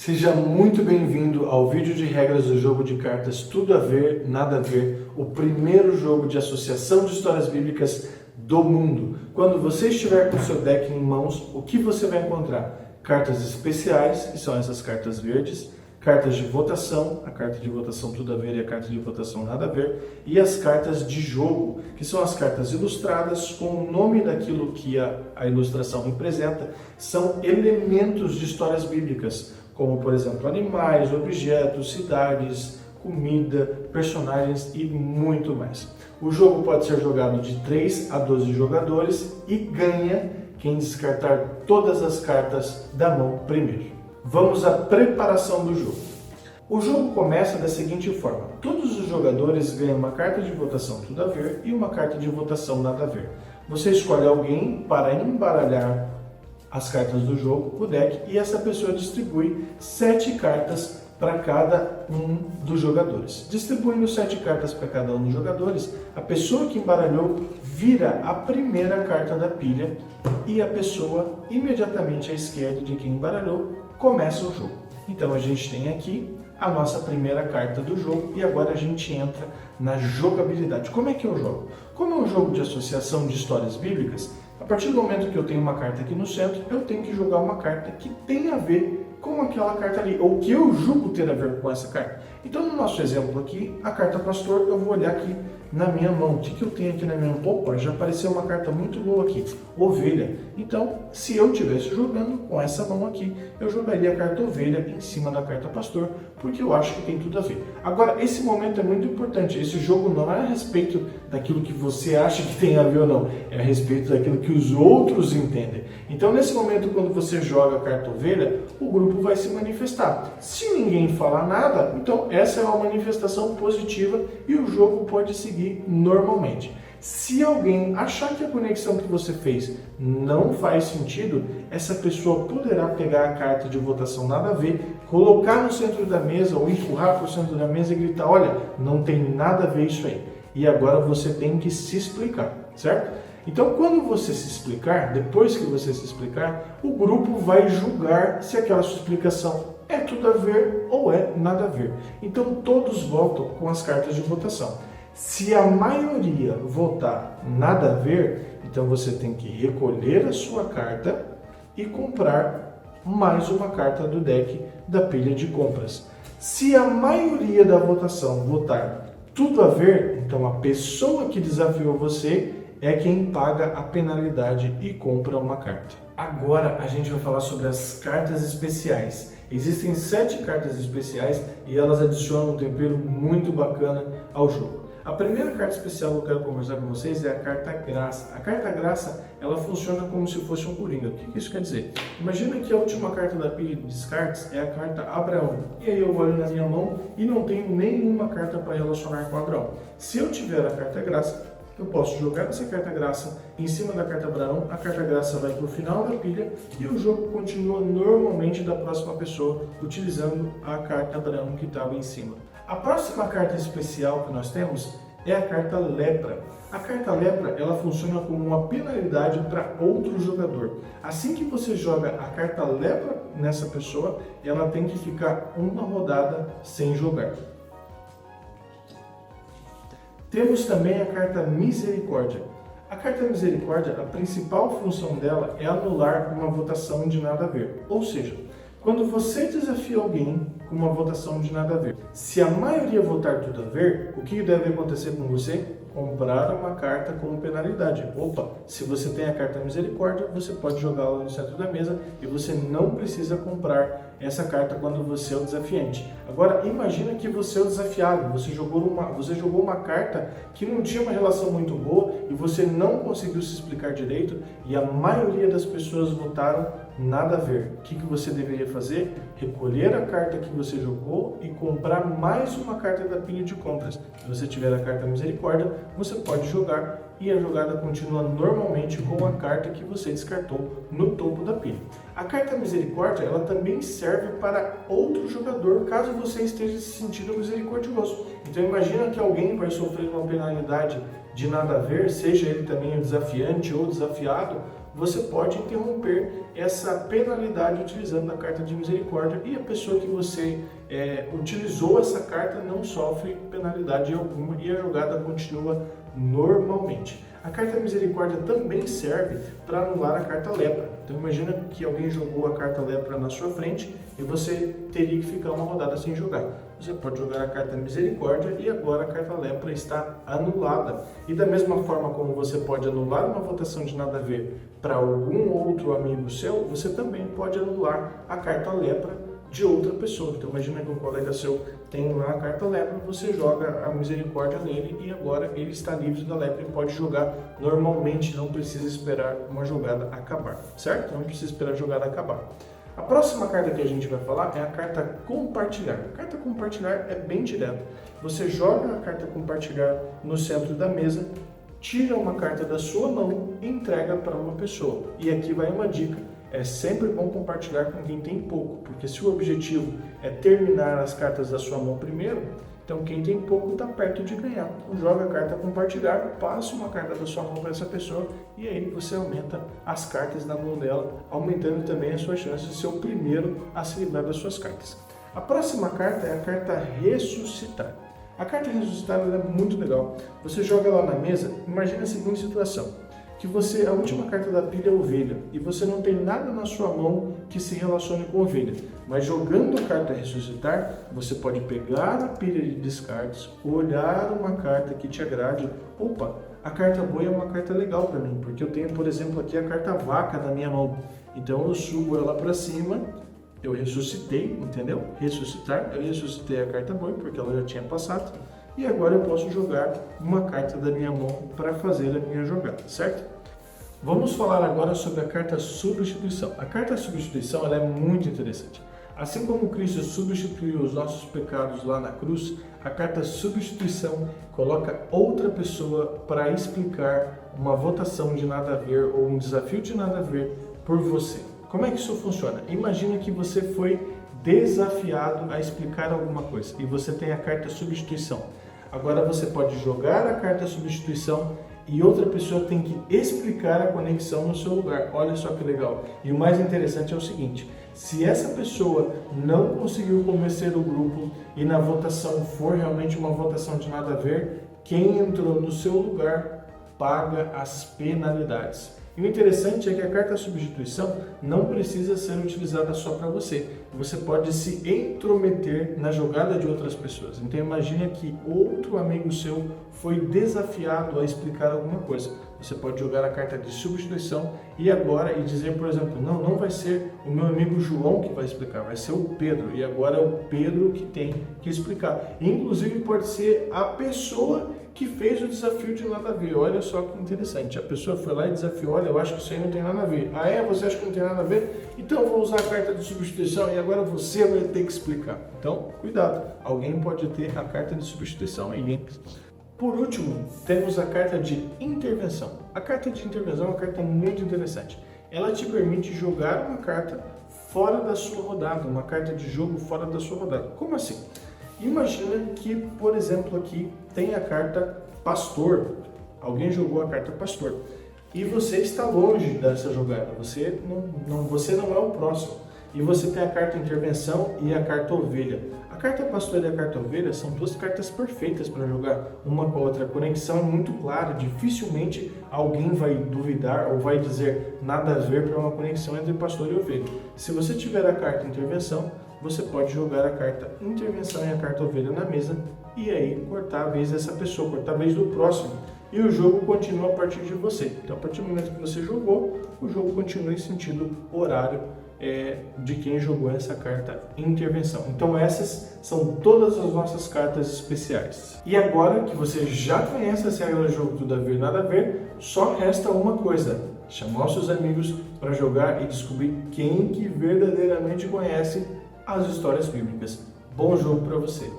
Seja muito bem-vindo ao vídeo de regras do jogo de cartas Tudo a Ver, Nada a Ver, o primeiro jogo de associação de histórias bíblicas do mundo. Quando você estiver com o seu deck em mãos, o que você vai encontrar? Cartas especiais, que são essas cartas verdes, cartas de votação, a carta de votação Tudo a Ver e a carta de votação Nada a Ver, e as cartas de jogo, que são as cartas ilustradas com o nome daquilo que a ilustração representa, são elementos de histórias bíblicas, como, por exemplo, animais, objetos, cidades, comida, personagens e muito mais. O jogo pode ser jogado de 3 a 12 jogadores e ganha quem descartar todas as cartas da mão primeiro. Vamos à preparação do jogo. O jogo começa da seguinte forma: todos os jogadores ganham uma carta de votação Tudo a Ver e uma carta de votação Nada a Ver. Você escolhe alguém para embaralhar as cartas do jogo, o deck, e essa pessoa distribui 7 cartas para cada um dos jogadores. Distribuindo 7 cartas para cada um dos jogadores, a pessoa que embaralhou vira a primeira carta da pilha e a pessoa imediatamente à esquerda de quem embaralhou começa o jogo. Então a gente tem aqui a nossa primeira carta do jogo e agora a gente entra na jogabilidade. Como é que eu jogo? Como é um jogo de associação de histórias bíblicas, a partir do momento que eu tenho uma carta aqui no centro, eu tenho que jogar uma carta que tem a ver com aquela carta ali, ou que eu julgo ter a ver com essa carta. Então, no nosso exemplo aqui, a carta pastor, eu vou olhar aqui na minha mão. O que eu tenho aqui na minha mão? Opa, já apareceu uma carta muito boa aqui, ovelha. Então, se eu estivesse jogando com essa mão aqui, eu jogaria a carta ovelha em cima da carta pastor, porque eu acho que tem tudo a ver. Agora, esse momento é muito importante. Esse jogo não é a respeito daquilo que você acha que tem a ver ou não, é a respeito daquilo que os outros entendem. Então, nesse momento, quando você joga a carta ovelha, o grupo vai se manifestar. Se ninguém falar nada, então essa é uma manifestação positiva e o jogo pode seguir normalmente. Se alguém achar que a conexão que você fez não faz sentido, essa pessoa poderá pegar a carta de votação Nada a Ver, colocar no centro da mesa ou empurrar para o centro da mesa e gritar: olha, não tem nada a ver isso aí. E agora você tem que se explicar, certo? Então, quando você se explicar, depois que você se explicar, o grupo vai julgar se aquela sua explicação é tudo a ver ou é nada a ver. Então, todos votam com as cartas de votação. Se a maioria votar nada a ver, então você tem que recolher a sua carta e comprar mais uma carta do deck da pilha de compras. Se a maioria da votação votar tudo a ver, então a pessoa que desafiou você é quem paga a penalidade e compra uma carta. Agora a gente vai falar sobre as cartas especiais. Existem 7 cartas especiais e elas adicionam um tempero muito bacana ao jogo. A primeira carta especial que eu quero conversar com vocês é a carta Graça. A carta Graça, ela funciona como se fosse um coringa. O que isso quer dizer? Imagina que a última carta da pilha de descartes é a carta Abraão. E aí eu olho na minha mão e não tenho nenhuma carta para relacionar com Abraão. Se eu tiver a carta Graça, eu posso jogar essa carta Graça em cima da carta Abraão, a carta Graça vai para o final da pilha e o jogo continua normalmente da próxima pessoa, utilizando a carta Abraão que estava em cima. A próxima carta especial que nós temos é a carta Lepra. A carta Lepra, ela funciona como uma penalidade para outro jogador. Assim que você joga a carta Lepra nessa pessoa, ela tem que ficar uma rodada sem jogar. Temos também a carta Misericórdia. A carta Misericórdia, a principal função dela é anular uma votação de nada a ver. Ou seja, quando você desafia alguém com uma votação de nada a ver, se a maioria votar tudo a ver, o que deve acontecer com você? Comprar uma carta como penalidade. Opa, se você tem a carta Misericórdia, você pode jogá-la no centro da mesa e você não precisa comprar essa carta quando você é o desafiante. Agora, imagina que você é o desafiado, você jogou uma carta que não tinha uma relação muito boa e você não conseguiu se explicar direito e a maioria das pessoas votaram nada a ver. O que você deveria fazer? Recolher a carta que você jogou e comprar mais uma carta da pilha de compras. Se você tiver a carta Misericórdia, você pode jogar e a jogada continua normalmente com a carta que você descartou no topo da pilha. A carta Misericórdia, ela também serve para outro jogador, caso você esteja se sentindo misericordioso. Então imagina que alguém vai sofrer uma penalidade de nada a ver, seja ele também o desafiante ou desafiado, você pode interromper essa penalidade utilizando a carta de misericórdia e a pessoa que você utilizou essa carta não sofre penalidade alguma e a jogada continua normalmente. A carta misericórdia também serve para anular a carta lepra. Então imagina que alguém jogou a carta lepra na sua frente e você teria que ficar uma rodada sem jogar. Você pode jogar a carta misericórdia e agora a carta lepra está anulada. E da mesma forma como você pode anular uma votação de nada a ver para algum outro amigo seu, você também pode anular a carta lepra de outra pessoa. Então imagina que um colega seu tem lá a carta lepra, você joga a misericórdia nele e agora ele está livre da lepra e pode jogar normalmente, não precisa esperar uma jogada acabar, certo? Não precisa esperar a jogada acabar. A próxima carta que a gente vai falar é a carta compartilhar. A carta compartilhar é bem direta. Você joga a carta compartilhar no centro da mesa, tira uma carta da sua mão e entrega para uma pessoa. E aqui vai uma dica. É sempre bom compartilhar com quem tem pouco, porque se o objetivo é terminar as cartas da sua mão primeiro, então quem tem pouco está perto de ganhar. Então joga a carta compartilhar, passa uma carta da sua mão para essa pessoa e aí você aumenta as cartas na mão dela, aumentando também as suas chances de ser o primeiro a se livrar das suas cartas. A próxima carta é a carta ressuscitar. A carta ressuscitar é muito legal. Você joga ela na mesa, imagina a seguinte situação. Que a última carta da pilha é ovelha e você não tem nada na sua mão que se relacione com ovelha. Mas jogando a carta ressuscitar, você pode pegar a pilha de descartes, olhar uma carta que te agrade. Opa, a carta boi é uma carta legal para mim, porque eu tenho, por exemplo, aqui a carta vaca na minha mão. Então eu subo ela para cima, eu ressuscitei, entendeu? Ressuscitar, eu ressuscitei a carta boi porque ela já tinha passado. E agora eu posso jogar uma carta da minha mão para fazer a minha jogada, certo? Vamos falar agora sobre a carta substituição. A carta substituição ela é muito interessante. Assim como Cristo substituiu os nossos pecados lá na cruz, a carta substituição coloca outra pessoa para explicar uma votação de nada a ver ou um desafio de nada a ver por você. Como é que isso funciona? Imagina que você foi desafiado a explicar alguma coisa e você tem a carta substituição. Agora você pode jogar a carta substituição e outra pessoa tem que explicar a conexão no seu lugar. Olha só que legal. E o mais interessante é o seguinte, se essa pessoa não conseguiu convencer o grupo e na votação for realmente uma votação de nada a ver, quem entrou no seu lugar paga as penalidades. E o interessante é que a carta substituição não precisa ser utilizada só para você. Você pode se intrometer na jogada de outras pessoas. Então imagine que outro amigo seu foi desafiado a explicar alguma coisa. Você pode jogar a carta de substituição e dizer, por exemplo, não vai ser o meu amigo João que vai explicar, vai ser o Pedro. E agora é o Pedro que tem que explicar. Inclusive pode ser a pessoa que fez o desafio de nada a ver. Olha só que interessante. A pessoa foi lá e desafiou, olha, eu acho que isso aí não tem nada a ver. Ah é? Você acha que não tem nada a ver? Então eu vou usar a carta de substituição e agora você vai ter que explicar. Então, cuidado. Alguém pode ter a carta de substituição aí, hein? Por último, temos a carta de intervenção. A carta de intervenção é uma carta muito interessante. Ela te permite jogar uma carta fora da sua rodada, uma carta de jogo fora da sua rodada. Como assim? Imagina que, por exemplo, aqui tem a carta pastor. Alguém jogou a carta pastor. E você está longe dessa jogada. Você não é o próximo. E você tem a carta intervenção e a carta ovelha. A carta pastor e a carta ovelha são duas cartas perfeitas para jogar uma com a outra. A conexão é muito clara. Dificilmente alguém vai duvidar ou vai dizer nada a ver para uma conexão entre pastor e ovelha. Se você tiver a carta intervenção, você pode jogar a carta intervenção e a carta ovelha na mesa e aí cortar a vez dessa pessoa, cortar a vez do próximo. E o jogo continua a partir de você. Então, a partir do momento que você jogou, o jogo continua em sentido horário de quem jogou essa carta intervenção. Então, essas são todas as nossas cartas especiais. E agora que você já conhece as regras do jogo Tudo a Ver, Nada a Ver, só resta uma coisa: chamar os seus amigos para jogar e descobrir quem que verdadeiramente conhece as histórias bíblicas. Bom jogo para você!